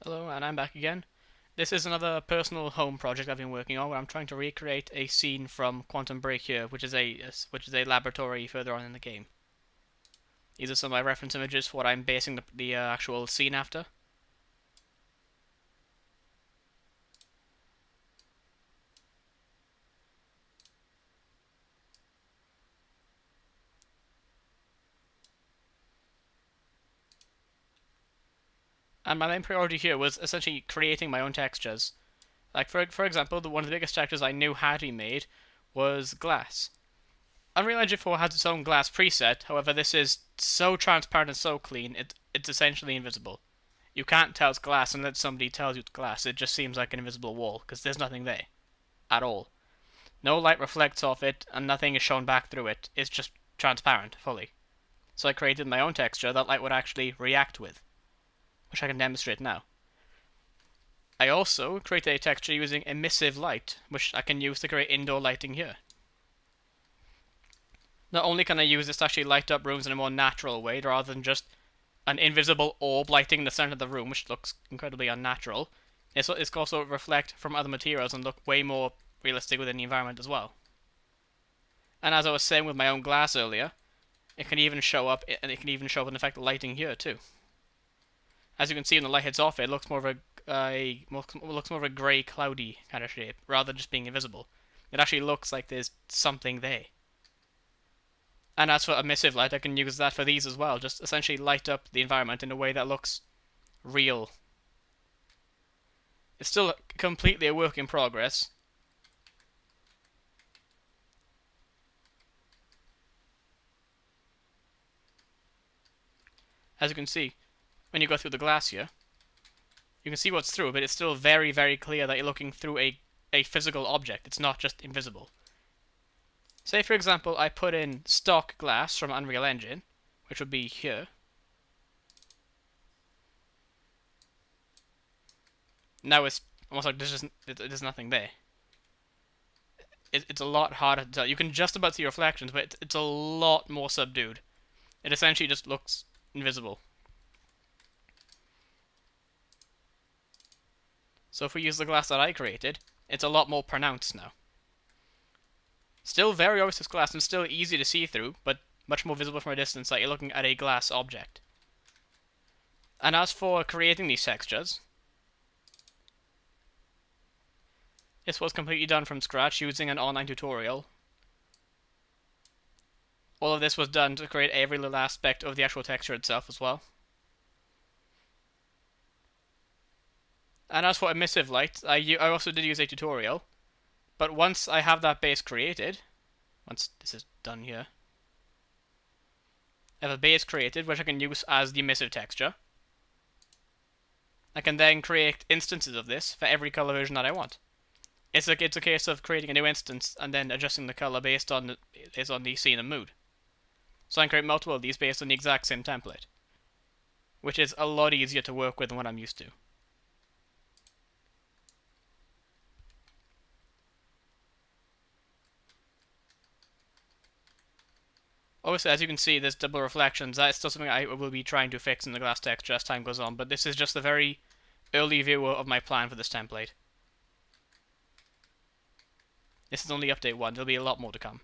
Hello, and I'm back again. This is another personal home project I've been working on, where I'm trying to recreate a scene from Quantum Break here, which is a laboratory further on in the game. These are some of my reference images for what I'm basing the actual scene after. And my main priority here was essentially creating my own textures. Like for example, one of the biggest textures I knew had to be made was glass. Unreal Engine 4 has its own glass preset, however this is so transparent and so clean, it's essentially invisible. You can't tell it's glass unless somebody tells you it's glass. It just seems like an invisible wall, because there's nothing there. At all. No light reflects off it, and nothing is shown back through it. It's just transparent, fully. So I created my own texture that light would actually react with, which I can demonstrate now. I also created a texture using emissive light, which I can use to create indoor lighting here. Not only can I use this to actually light up rooms in a more natural way, rather than just an invisible orb lighting the center of the room, which looks incredibly unnatural, it's also reflect from other materials and look way more realistic within the environment as well. And as I was saying with my own glass earlier, it can even show up, and it can even show up in effect lighting here too. As you can see when the light hits off, it looks more of a grey, cloudy kind of shape, rather than just being invisible. It actually looks like there's something there. And as for emissive light, I can use that for these as well. Just essentially light up the environment in a way that looks real. It's still completely a work in progress. As you can see, when you go through the glass here, you can see what's through, but it's still very, very clear that you're looking through a physical object. It's not just invisible. Say, for example, I put in stock glass from Unreal Engine, which would be here. Now it's almost like there's nothing there. It's a lot harder to tell. You can just about see reflections, but it's a lot more subdued. It essentially just looks invisible. So if we use the glass that I created, it's a lot more pronounced now. Still very obvious as glass and still easy to see through, but much more visible from a distance, like you're looking at a glass object. And as for creating these textures, this was completely done from scratch using an online tutorial. All of this was done to create every little aspect of the actual texture itself as well. And as for emissive light, I also did use a tutorial. But once I have that base created, once this is done here, I have a base created which I can use as the emissive texture. I can then create instances of this for every color version that I want. It's a case of creating a new instance and then adjusting the color based on the scene and mood. So I can create multiple of these based on the exact same template, which is a lot easier to work with than what I'm used to. Obviously, as you can see, there's double reflections. That is still something I will be trying to fix in the glass texture as time goes on, but this is just a very early view of my plan for this template. This is only update 1, there'll be a lot more to come.